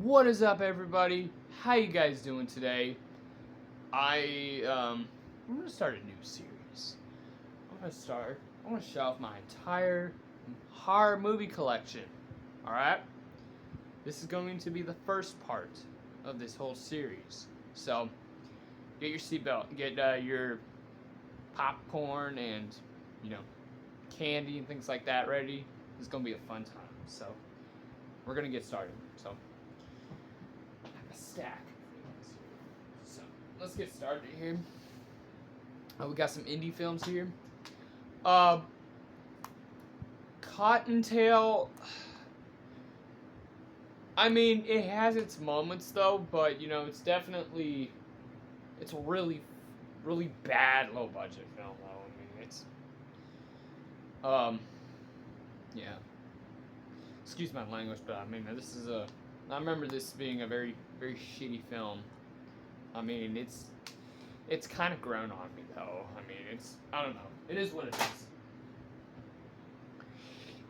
What is up, everybody? How you guys doing today? I'm gonna start a new series. I'm gonna show off my entire horror movie collection. All right. This is going to be the first part of this whole series. So get your seatbelt, get your popcorn and you know candy and things like that ready. It's gonna be a fun time. So we're gonna get started. So I have a stack of things here. So let's get started here. We got some indie films here. Uh, Cottontail. I mean, it has its moments though, but it's a really bad low budget film though. I mean, yeah. Excuse my language, but I mean, I remember this being a very shitty film. I mean, it's kind of grown on me though. I mean, I don't know. It is what it is.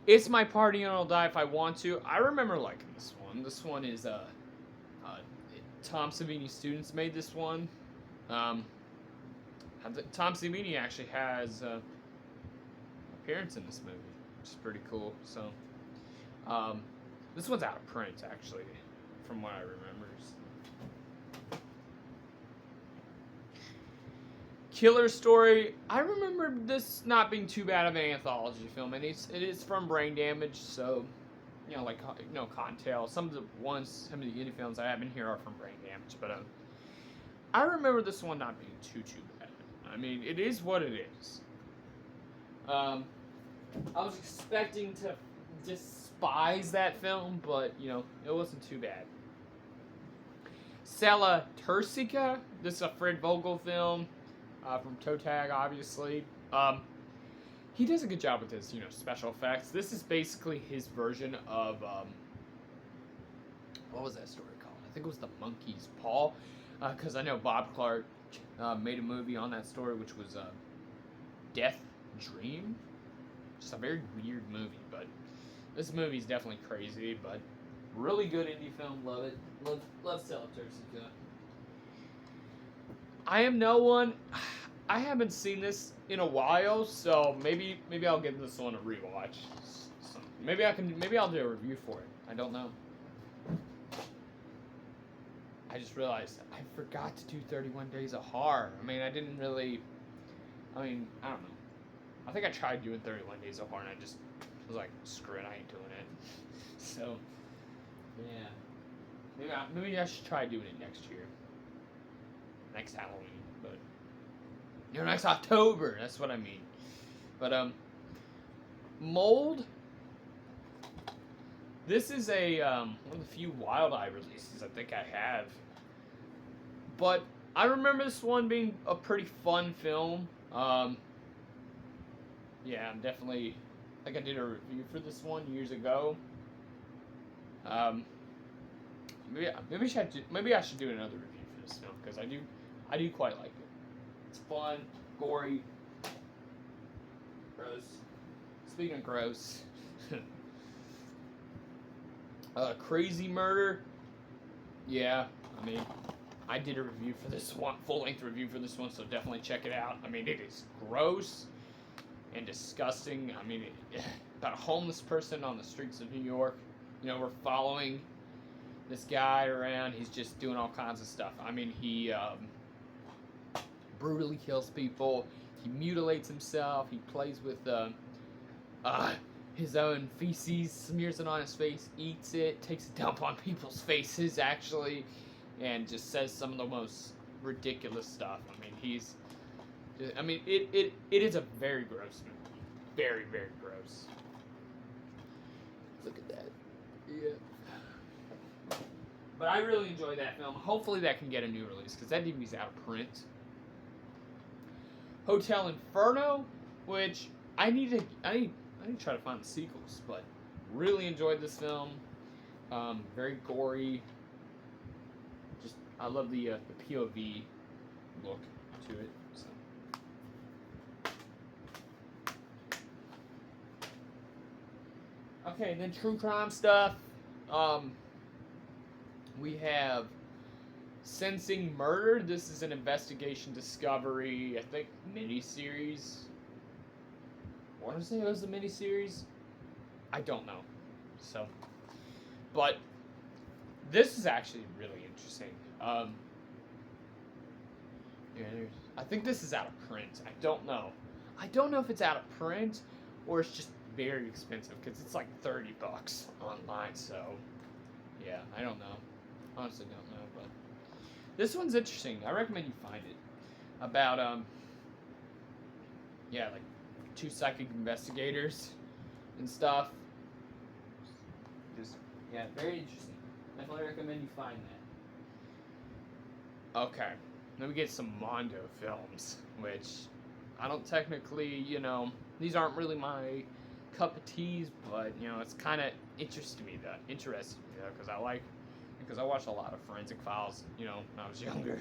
It's my party and I'll die if I want to. I remember liking this one. This one is Tom Savini students made this one. Tom Savini actually has appearance in this movie, which is pretty cool. So this one's out of print actually, from what I remember. Killer Story. I remember this not being too bad of an anthology film, and it is from Brain Damage, so Cottontail. Some of the indie films I have in here are from Brain Damage, but I remember this one not being too bad. I mean, it is what it is. I was expecting to despise that film, but it wasn't too bad. Sela Turcica. This is a Fred Vogel film. From Toe Tag, obviously. He does a good job with his, special effects. This is basically his version of, what was that story called? I think it was The Monkey's Paw, because I know Bob Clark made a movie on that story, which was Death Dream. Just a very weird movie, but this movie's definitely crazy, but really good indie film. Love it. Love Sela Turcica. I Am No One. I haven't seen this in a while, so maybe I'll give this one a rewatch. So maybe I'll do a review for it. I don't know. I just realized I forgot to do 31 Days of Horror. I don't know. I think I tried doing 31 Days of Horror and I just was like, screw it, I ain't doing it. So yeah, maybe I should try doing it next year. Next Halloween, but next October. That's what I mean. But Mold. This is a one of the few Wild Eye releases I think I have. But I remember this one being a pretty fun film. Yeah, I'm definitely. I think I did a review for this one years ago. Maybe I should do another review for this film because I do quite like it. It's fun, gory, gross. Speaking of gross, Crazy Murder. Yeah, I did a review for this one, full-length review for this one, so definitely check it out. It is gross and disgusting. About a homeless person on the streets of New York. We're following this guy around. He's just doing all kinds of stuff. He brutally kills people. He mutilates himself. He plays with his own feces, smears it on his face, eats it, takes a dump on people's faces, actually, and just says some of the most ridiculous stuff. It is a very gross movie. Very, very gross. Look at that. Yeah. But I really enjoy that film. Hopefully that can get a new release, because that DVD's out of print. Hotel Inferno, which I need to try to find the sequels, but really enjoyed this film. Very gory. Just I love the POV look to it. So. Okay, then true crime stuff. We have Sensing Murder. This is an investigation discovery, I think, miniseries. I want to say it was a miniseries. I don't know. So, but this is actually really interesting. I think this is out of print. I don't know. I don't know if it's out of print or it's just very expensive because it's like $30 online. So, yeah, I don't know. Honestly, don't know. But this one's interesting. I recommend you find it. About like 2 psychic investigators and stuff. Just very interesting. Definitely recommend you find that. Okay, then we get some Mondo films, which I don't technically, these aren't really my cup of teas, but it's kind of interesting me though, because I watched a lot of Forensic Files, when I was younger,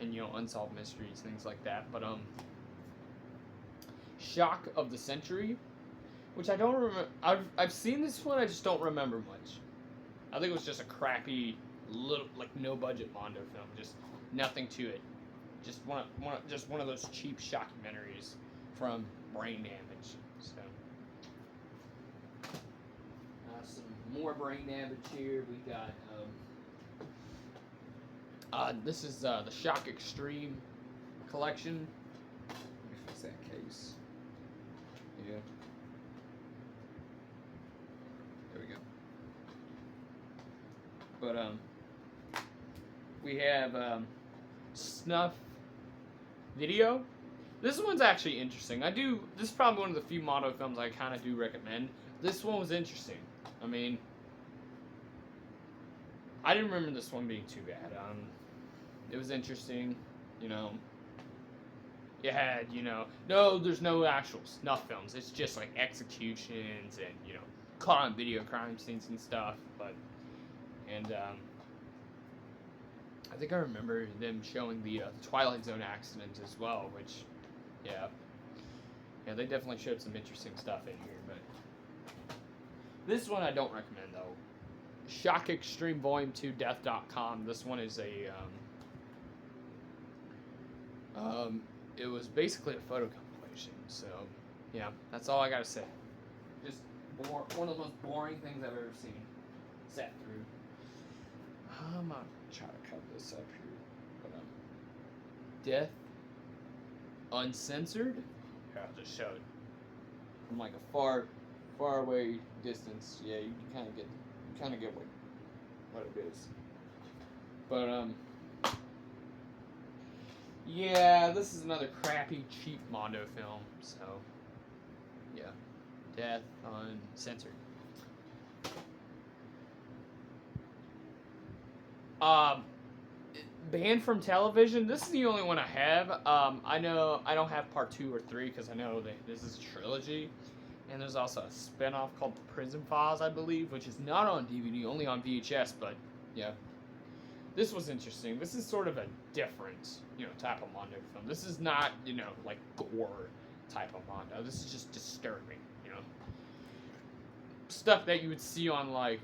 and unsolved mysteries, things like that. But Shock of the Century, which I don't remember. I've seen this one, I just don't remember much. I think it was just a crappy, little, like, no budget Mondo film, just nothing to it. Just one of those cheap shockumentaries from Brain Damage. So, some more Brain Damage here. We got this is the Shock Extreme collection. Let me fix that case. Yeah. There we go. But we have Snuff Video. This one's actually interesting. This is probably one of the few Mondo films I kind of do recommend. This one was interesting. I mean, I didn't remember this one being too bad. It was interesting, It had, no, there's no actual snuff films. It's just like executions and, caught on video crime scenes and stuff. And I think I remember them showing the Twilight Zone accident as well, which, yeah, they definitely showed some interesting stuff in here. But this one I don't recommend though. Shock Extreme Volume 2 Death.com. This one is it was basically a photo compilation. So, yeah, that's all I gotta say. Just one of the most boring things I've ever seen. Sat through. I'm gonna try to cut this up here. But, Death Uncensored. Here, I'll just show it from like a far away distance. Yeah, you kind of get what it is. But yeah, this is another crappy, cheap Mondo film. So yeah, Death Uncensored. Banned from television. This is the only one I have. I know I don't have part 2 or 3 because I know that this is a trilogy. And there's also a spin-off called The Prison Files, I believe, which is not on DVD, only on VHS, but yeah. This was interesting. This is sort of a different, type of Mondo film. This is not, like gore type of Mondo. This is just disturbing, Stuff that you would see on, like,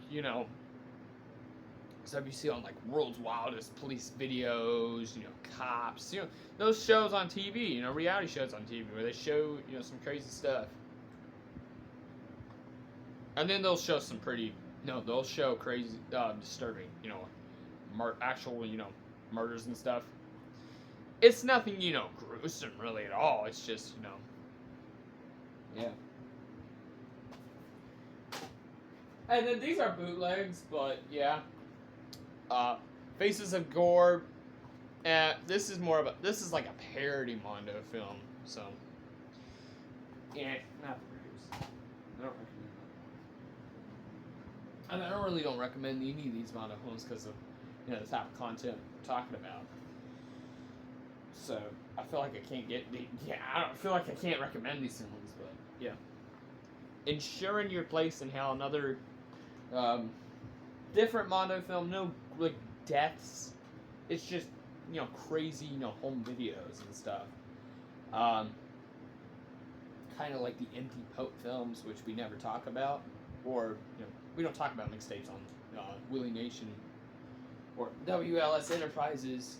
stuff you see on, like, World's Wildest Police Videos, Cops, those shows on TV, reality shows on TV where they show, some crazy stuff. And then they'll show they'll show crazy, disturbing, actual, murders and stuff. It's nothing, gruesome really at all. It's just, yeah. And then these are bootlegs, but yeah. Faces of Gore. This is like a parody Mondo film, so yeah, not the reviews. I don't recommend that one. And I don't recommend any of these Mondo films because of the type of content we're talking about. So I feel like I don't feel like I can't recommend these films, but yeah. Insuring Your Place in Hell, another different Mondo film, no like deaths. It's just crazy home videos and stuff. Kind of like the Empty Pope films, which we never talk about, or we don't talk about mixtapes on Willie Nation or WLS Enterprises.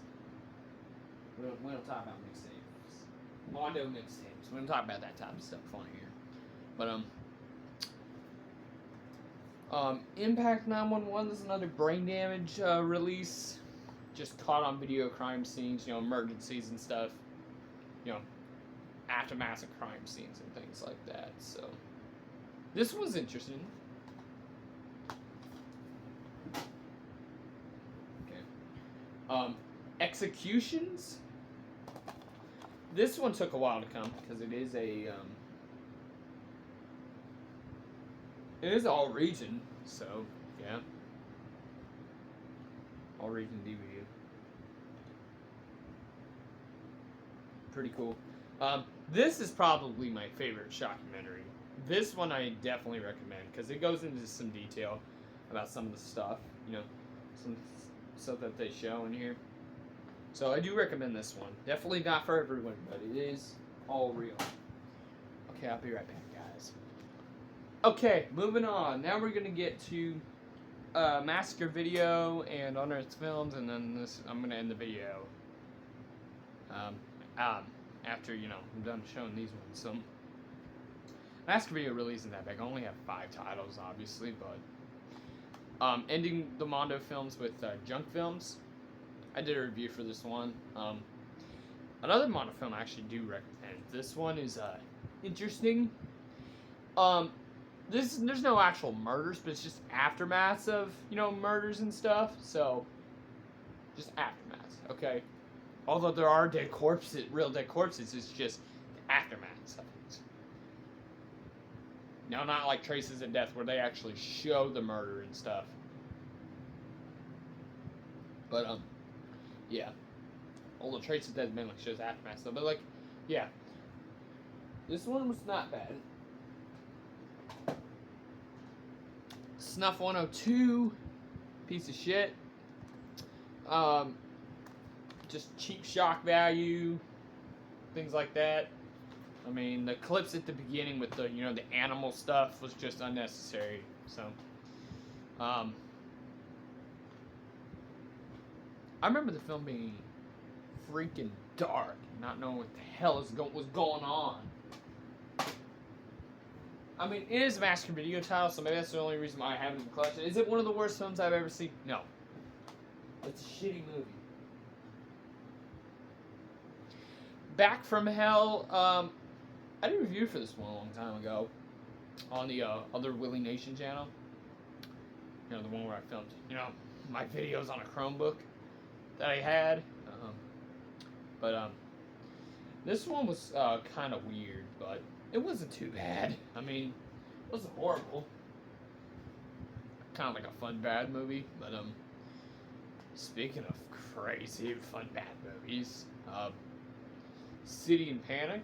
We don't talk about mixtapes. Mondo mixtapes. We don't talk about that type of stuff on here. But Impact 911 is another brain damage release. Just caught on video crime scenes, emergencies and stuff. Aftermath of crime scenes and things like that. So this was interesting. Okay. Executions. This one took a while to come because it is all region, so yeah, all region DVD. Pretty cool. This is probably my favorite shockumentary. This one I definitely recommend because it goes into some detail about some of the stuff, some stuff that they show in here. So I do recommend this one. Definitely not for everyone, but it is all real. Okay, I'll be right back, guys. Okay, moving on. Now we're gonna get to Massacre Video and Unearthed Films, and then I'm gonna end the video. After I'm done showing these ones. So Massacre Video really isn't that big. I only have 5 titles, obviously, but ending the Mondo films with Junk Films. I did a review for this one. Another Mondo film I actually do recommend. This one is interesting. There's no actual murders, but it's just aftermaths of murders and stuff. So just aftermaths, okay. Although there are dead corpses, real dead corpses, it's just aftermaths of it. Now, not like Traces of Death where they actually show the murder and stuff. But yeah. Although Traces of Death mainly shows aftermath stuff, but yeah. This one was not bad. Snuff 102, piece of shit. Just cheap shock value, things like that. I mean, the clips at the beginning with the the animal stuff was just unnecessary. So, I remember the film being freaking dark, not knowing what the hell was going on. I mean, it is a Massacre Video title, so maybe that's the only reason why I have it in the collection. Is it one of the worst films I've ever seen? No. It's a shitty movie. Back from Hell, I did a review for this one a long time ago on the other Willie Nation channel. The one where I filmed, my videos on a Chromebook that I had. But this one was kind of weird, but it wasn't too bad. I mean, it wasn't horrible. Kind of like a fun bad movie, but speaking of crazy fun bad movies, City in Panic,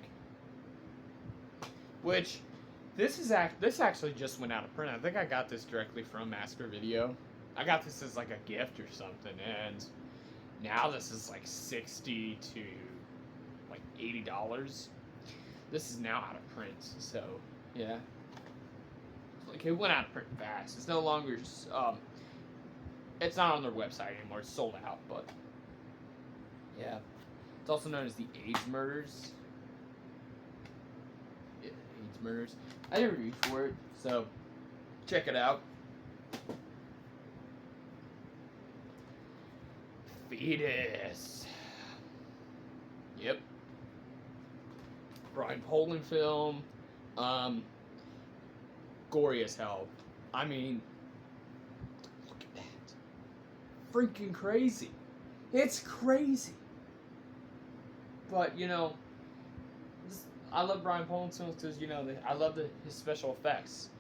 which this actually just went out of print. I think I got this directly from Massacre Video. I got this as like a gift or something, and now this is like $60 to like $80. This is now out of print, so yeah. Like it went out of print fast. It's no longer it's not on their website anymore. It's sold out, but yeah. It's also known as the AIDS Murders. Yeah, AIDS Murders. I did a review for it, so check it out. Fetus. Yep. Brian Poland film. Gory as hell. I mean, look at that. Freaking crazy. It's crazy. But, I love Brian Poland's films because, I love his special effects,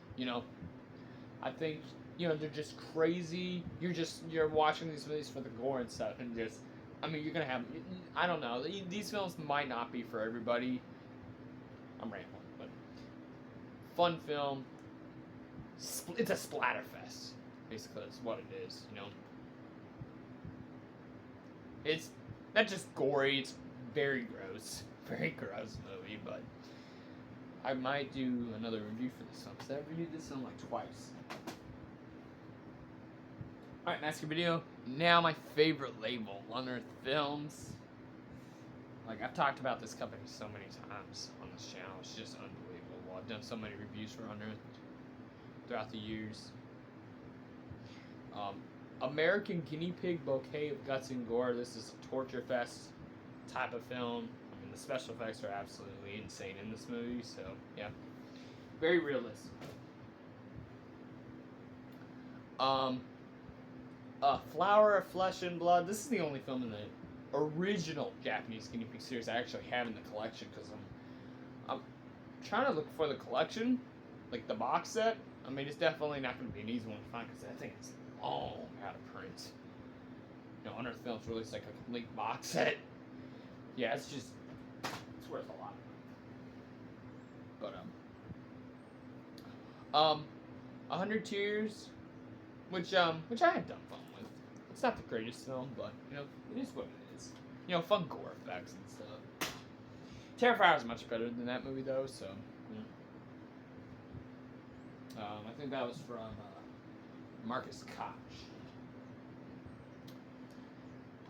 I think, they're just crazy. You're watching these movies for the gore and stuff, and just, I mean, you're going to have, I don't know, these films might not be for everybody. I'm rambling, but fun film. It's a splatterfest, basically, that's what it is, It's not just gory, it's very gross movie, but I might do another review for this one, because I've reviewed this one like twice. Alright, Master Video. Now my favorite label, Unearthed Films. Like, I've talked about this company so many times on this channel. It's just unbelievable. I've done so many reviews for Unearthed throughout the years. American Guinea Pig Bouquet of Guts and Gore. This is a torture fest type of film. I mean, the special effects are absolutely insane in this movie, so, yeah. Very realistic. Flower of Flesh and Blood. This is the only film in the original Japanese Guinea Pig series I actually have in the collection, because I'm trying to look for the collection, like the box set. I mean, it's definitely not going to be an easy one to find, because that thing is long out of print. You know, Unearthed Films released like a complete box set. Yeah, it's worth a lot. But 100 Tears, which I had done fun with. It's not the greatest film, but you know, it is what it is. You know, fun gore effects and stuff. Terrifier is much better than that movie though, so yeah. I think that was from Marcus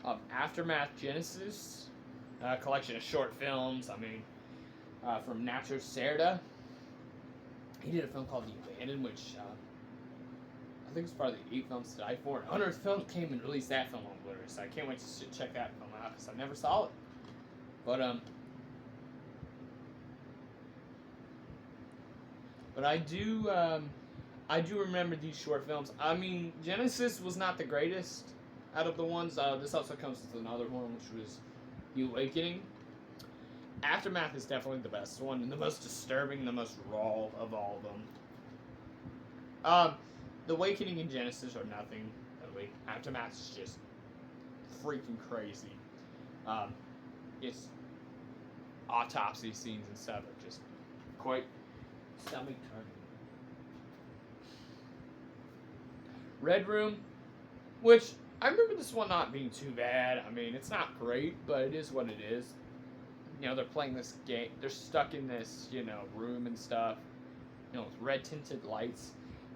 Koch. Aftermath Genesis, a collection of short films. I mean, from Nacho Cerda. He did a film called The Abandoned, which I think it's part of the 8 films to die for. And Unearthed Films came and released that film on Blu-ray, so I can't wait to check that film out because I never saw it. But I do remember these short films. I mean, Genesis was not the greatest out of the ones. This also comes with another one, which was The Awakening. Aftermath is definitely the best one, and the most disturbing, the most raw of all of them. The Awakening and Genesis are nothing. Aftermath is just freaking crazy. It's autopsy scenes and stuff are just quite stomach turning. Red Room, which I remember this one not being too bad. I mean, it's not great, but it is what it is. You know, they're playing this game. They're stuck in this, you know, room and stuff. You know, with red tinted lights,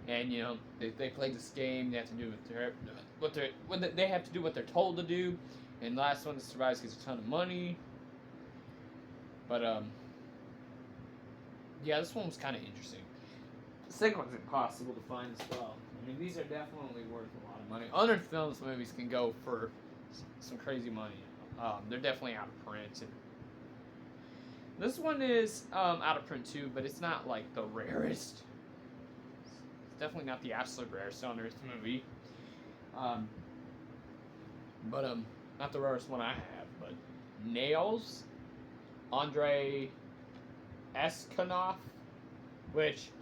and you know, they play this game. They have to do they have to do what they're told to do. And the last one that survives gets a ton of money. But yeah, this one was kind of interesting. The second one's impossible to find as well. I mean, these are definitely worth a lot of money. Unearthed Films movies can go for some crazy money. They're definitely out of print. And this one is out of print too, but it's not like the rarest. It's definitely not the absolute rarest Unearthed movie. But not the rarest one I have, but Nails, Andrei Eskanov, which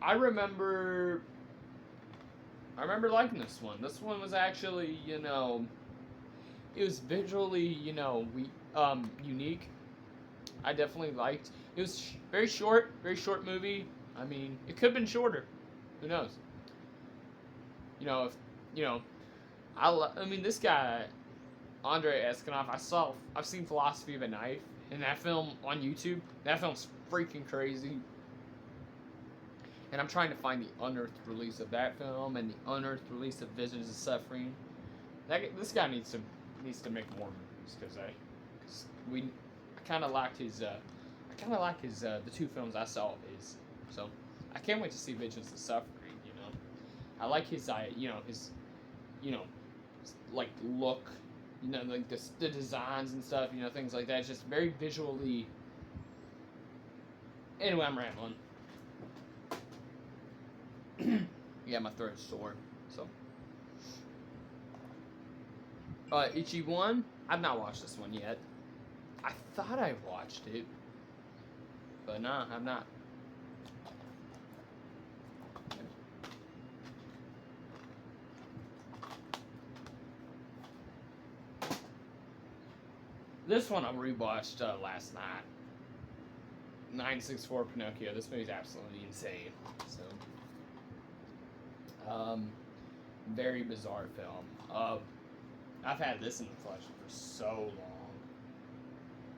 I remember liking this one. This one was actually, you know, it was visually, you know, unique. I definitely liked. It was very short movie. I mean, it could have been shorter. Who knows? You know, if you know, I mean, this guy, Andrei Eskanov. I've seen Philosophy of a Knife in that film on YouTube. That film's freaking crazy. And I'm trying to find the unearthed release of that film and the unearthed release of Visions of Suffering. This guy needs to make more movies because I kind of liked his the 2 films I saw of his. So I can't wait to see Visions of Suffering. You know, I like his like look, you know, like the designs and stuff. You know, things like that. It's just very visually. Anyway, I'm rambling. Yeah, my throat's sore. So, Ichi-1. I've not watched this one yet. I thought I watched it, but nah, I've not. This one I rewatched last night. 964 Pinocchio. This movie's absolutely insane. So, very bizarre film. I've had this in the collection for so long.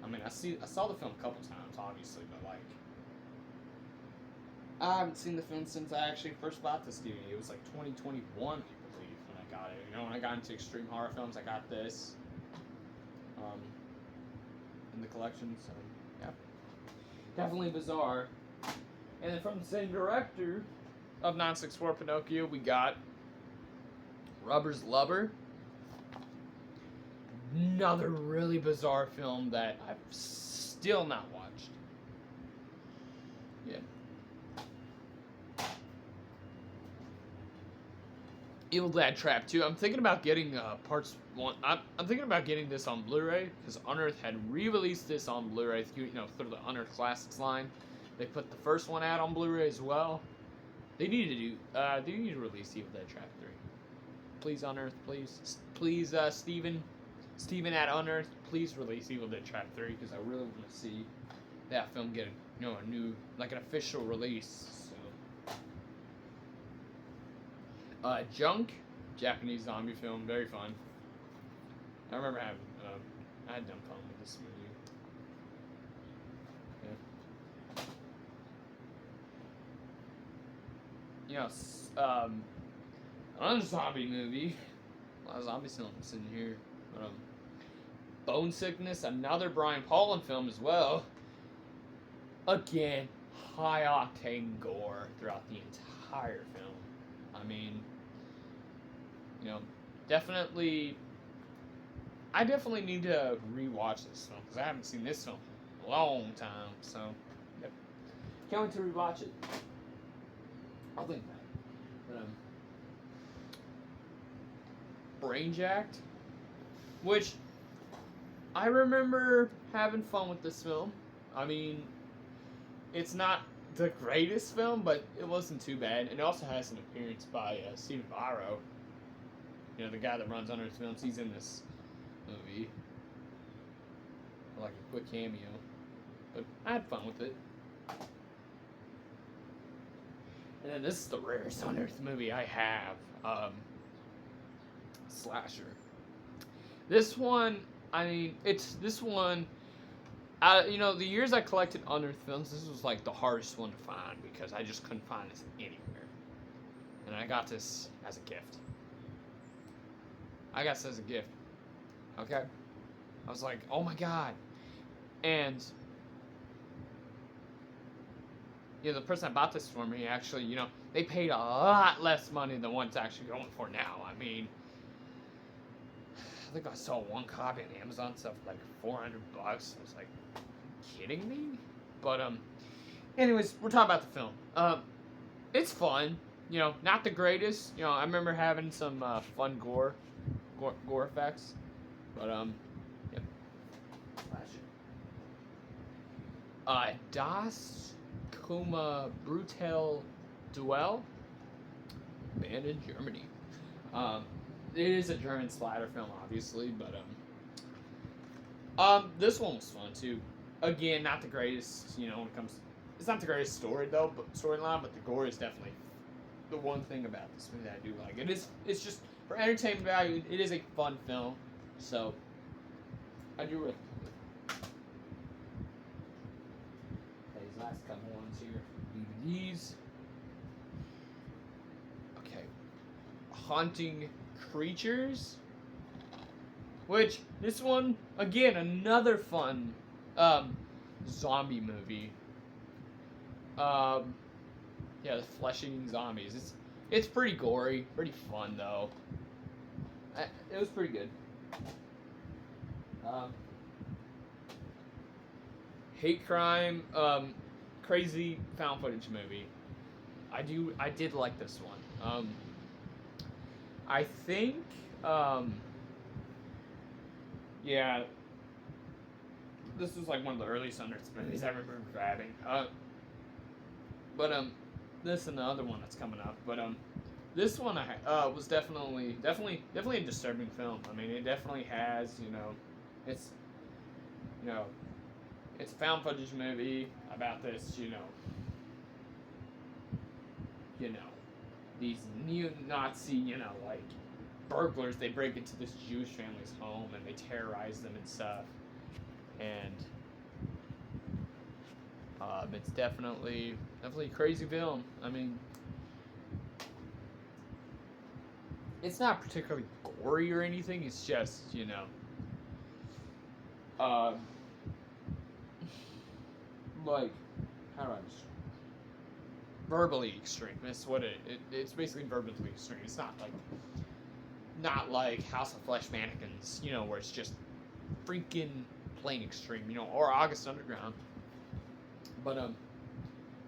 I mean, I saw the film a couple times, obviously, but like, I haven't seen the film since I actually first bought this DVD. It was like 2021, I believe, when I got when I got into extreme horror films, I got this in the collection. So yeah, definitely bizarre. And then from the same director of 964 Pinocchio, we got Rubber's Lover. Another really bizarre film that I've still not watched. Yeah. Evil Dad Trap 2. I'm thinking about getting parts 1. I'm thinking about getting this on Blu-ray because Unearth had re-released this on Blu-ray, through the Unearth Classics line. They put the first one out on Blu-ray as well. They need to release Evil Dead Trap 3. Please, Unearth, please. Please, Steven at Unearth, please release Evil Dead Trap 3 because I really want to see that film get a new, like an official release. So, Junk, Japanese zombie film, very fun. I remember having, I had done fun with this movie. Yeah. Another zombie movie. A lot of zombie films in here. Bone Sickness, another Brian Paullin film as well. Again, high octane gore throughout the entire film. I mean, I definitely need to rewatch this film because I haven't seen this film in a long time. So, yep. Can't wait to rewatch it. I'll think about it. Brain Jacked, which I remember having fun with this film. I mean, it's not the greatest film, but it wasn't too bad. It also has an appearance by Steve Barrow. The guy that runs Unearth Films. He's in this movie. Like a quick cameo. But I had fun with it. And then this is the rarest Unearth movie I have. Slasher. This one, the years I collected Unearth films, this was like the hardest one to find because I just couldn't find this anywhere. And I got this as a gift. Okay? I was like, oh my god. And, the person that bought this for me actually, they paid a lot less money than what it's actually going for now. I mean, I think I saw one copy on Amazon stuff for like $400. I was like, kidding me? But anyways, we're talking about the film. It's fun. Not the greatest. I remember having some fun gore effects. But yep. Das Kuma Brutal Duell, banned in Germany. It is a German splatter film, obviously, but this one was fun too. Again, not the greatest, when it comes. It's not the greatest storyline, but the gore is definitely the one thing about this movie that I do like. It's just for entertainment value. It is a fun film, so I do recommend it. These last couple ones here, DVDs. Okay, Haunting Creatures, which this one again another fun zombie movie. The flesh-eating zombies. It's pretty gory, pretty fun though. It was pretty good. Hate crime, crazy found footage movie. I did like this one. I think, this was like one of the early Sundance movies I remember grabbing. This and the other one that's coming up. But this one was definitely a disturbing film. I mean, it definitely has, it's a found footage movie about this, these neo-Nazi, like burglars. They break into this Jewish family's home and they terrorize them and stuff. And it's definitely a crazy film. I mean, it's not particularly gory or anything. It's just, uh, like, how do I describe? Verbally extreme. That's what it's basically verbally extreme. It's not like House of Flesh Mannequins, where it's just freaking plain extreme, or August Underground. But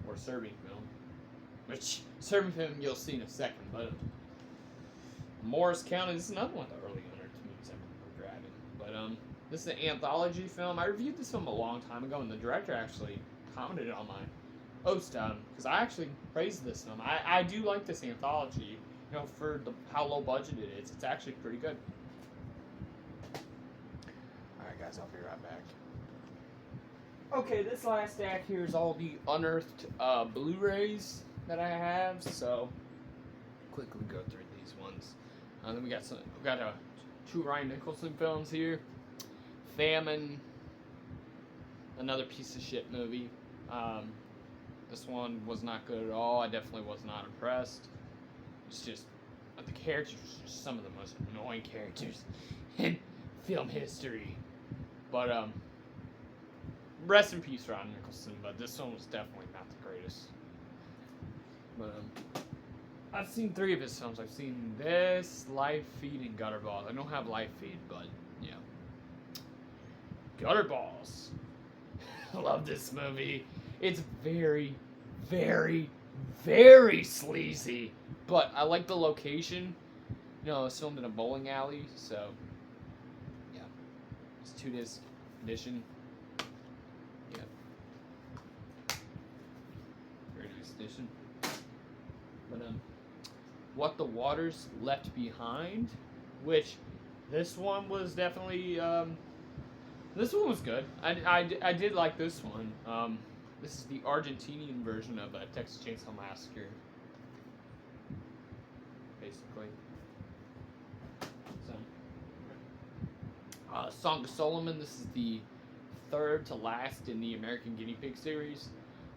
or Serbian film, which Serbian film you'll see in a second. But Morris County, this is another one of the early Unearthed movies I remember grabbing. But this is an anthology film. I reviewed this film a long time ago, and the director actually commented on my post because I actually praised this film. I do like this anthology. For how low budget it is, it's actually pretty good. Alright guys, I'll be right back. Okay, this last stack here is all the Unearthed Blu-rays that I have, so quickly go through these ones. Then we got two Ryan Nicholson films here. Famine, another piece of shit movie. This one was not good at all. I definitely was not impressed. It's just, the characters are just some of the most annoying characters in film history. But, rest in peace, Ron Nicholson, but this one was definitely not the greatest. But, I've seen 3 of his films. I've seen this, Live Feed, and Gutterballs. I don't have Live Feed, but, yeah. Gutterballs. I love this movie. It's very, very, very sleazy. But I like the location. It's filmed in a bowling alley, so yeah. It's 2-disc edition. Yeah. Very nice edition. But What the Waters Left Behind, which this one was definitely this one was good. I did like this one. This is the Argentinian version of Texas Chainsaw Massacre. Basically. So, Song of Solomon, this is the 3rd to last in the American Guinea Pig series,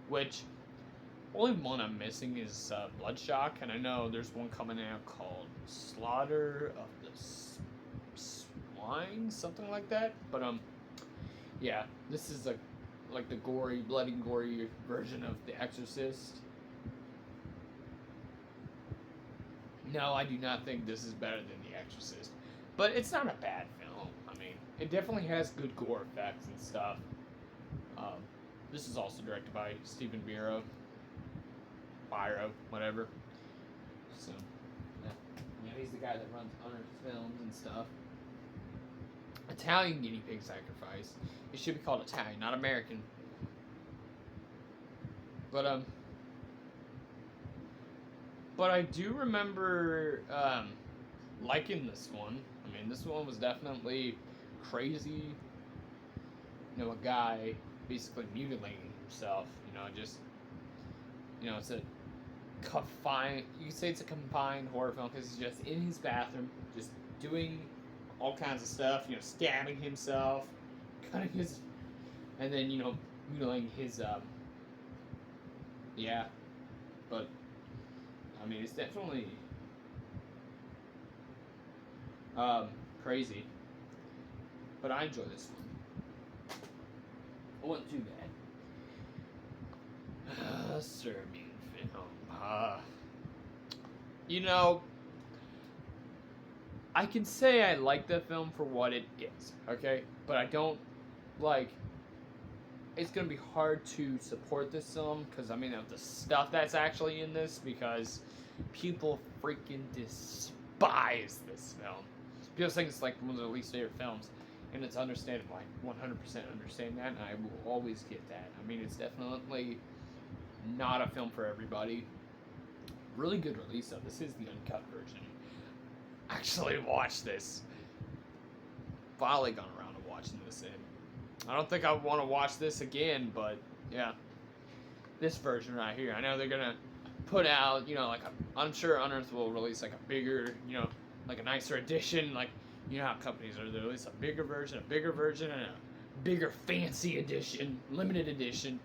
which only one I'm missing is Bloodshot, and I know there's one coming out called Slaughter of the Swine, something like that. But yeah, this is like the bloody gory version of The Exorcist. No, I do not think this is better than The Exorcist. But it's not a bad film. I mean, it definitely has good gore effects and stuff. This is also directed by Stephen Biro, whatever. So, yeah, he's the guy that runs Unearthed Films and stuff. Italian Guinea Pig Sacrifice. It should be called Italian, not American. But I do remember liking this one. I mean, this one was definitely crazy. A guy basically mutilating himself. It's a confined. You could say it's a confined horror film because he's just in his bathroom, just doing all kinds of stuff. Stabbing himself, cutting his, and then mutilating his. Yeah, but I mean, it's definitely crazy. But I enjoy this one. It wasn't too bad. Serbian film. I can say I like the film for what it is, okay? But I don't like. It's gonna be hard to support this film because of the stuff that's actually in this, because people freaking despise this film. People think it's like one of their least favorite films, and it's understandable. I 100% understand that, and I will always get that. It's definitely not a film for everybody. Really good release though. This is the uncut version. Actually watched this. Finally gone around to watching this in. I don't think I want to watch this again, but yeah. This version right here. I know they're gonna put out, I'm sure Unearthed will release like a bigger, like a nicer edition, like, how companies are, they release a bigger version, and a bigger fancy edition, limited edition.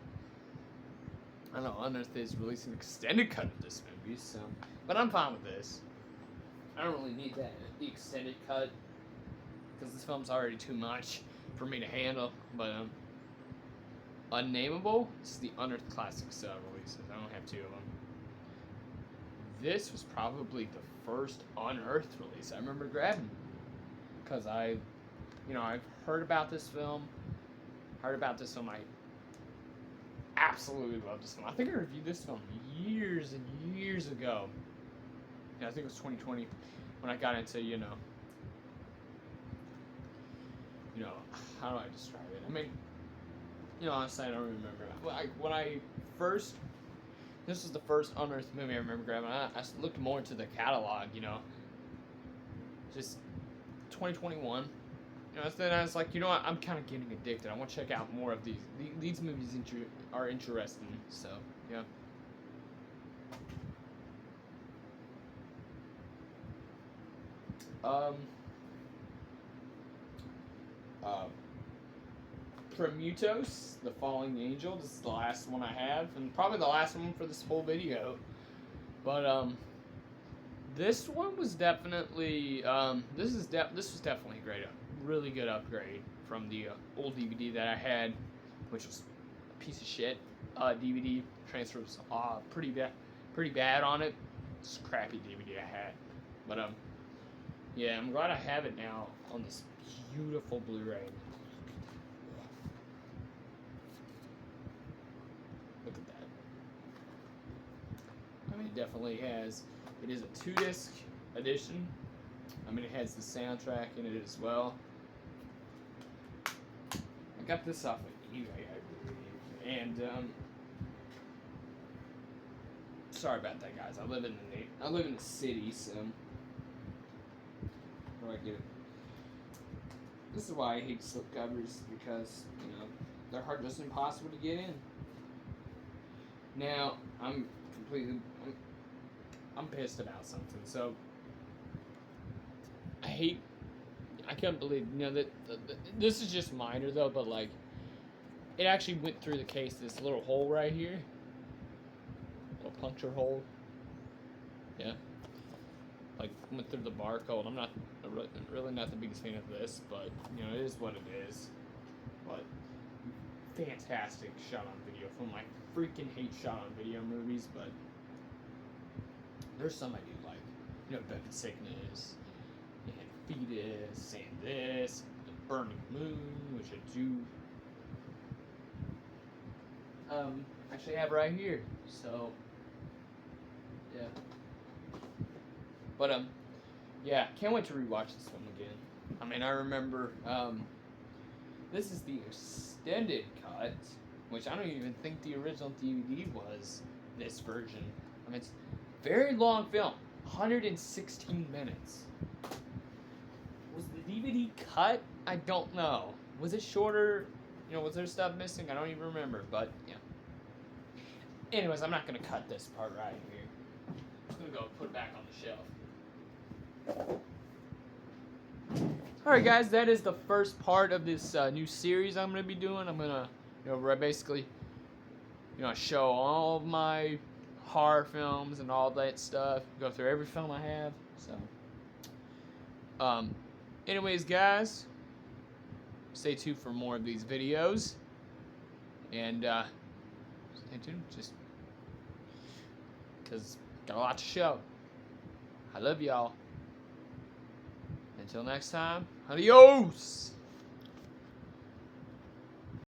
I don't know, Unearthed is releasing an extended cut of this movie, so, but I'm fine with this. I don't really need the extended cut because this film's already too much for me to handle. But Unnameable, this is the Unearthed Classics releases. I don't have two of them. This was probably the first Unearthed release I remember grabbing because I've heard about this film. I absolutely love this film. I think I reviewed this film years and years ago. Yeah, I think it was 2020 when I got into, how do I describe it? I mean, honestly, I don't remember. This was the first Unearthed movie I remember grabbing. I looked more into the catalog, just 2021. Then I was like, you know what? I'm kind of getting addicted. I want to check out more of these. These movies are interesting. So, yeah. Prometheus, The Falling Angel. This is the last one I have, and probably the last one for this whole video. But this one was definitely this was definitely a really good upgrade from the old DVD that I had, which was a piece of shit. DVD transfer was pretty bad on it. It's a crappy DVD I had, but yeah, I'm glad I have it now on this beautiful Blu-ray. Look at that. I mean, it definitely has. It is a 2-disc edition. I mean, it has the soundtrack in it as well. I got this off of eBay, I believe. And sorry about that, guys. I live in the city, so how do I get it? This is why I hate slipcovers, because they're just impossible to get in. Now I'm pissed about something. So I can't believe that this is just minor though, but like it actually went through the case. This little hole right here, little puncture hole. Yeah, like went through the barcode. I'm really not the biggest fan of this, but it is what it is. But fantastic shot on video film. I freaking hate shot on video movies, but there's some I do like. Bed of Sickness, and Fetus, and this, The Burning Moon, which I do actually have right here. So yeah. But yeah, can't wait to rewatch this film again. I mean, I remember this is the extended cut, which I don't even think the original DVD was this version. I mean, it's a very long film, 116 minutes. Was the DVD cut? I don't know. Was it shorter? Was there stuff missing? I don't even remember, but yeah. Anyways, I'm not going to cut this part right here. I'm just going to go put it back on the shelf. Alright guys, that is the first part of this new series I'm going to be doing. I'm going to, basically, show all of my horror films and all that stuff. Go through every film I have. So, anyways guys, stay tuned for more of these videos. And, stay tuned, just because got a lot to show. I love y'all. Until next time, adios!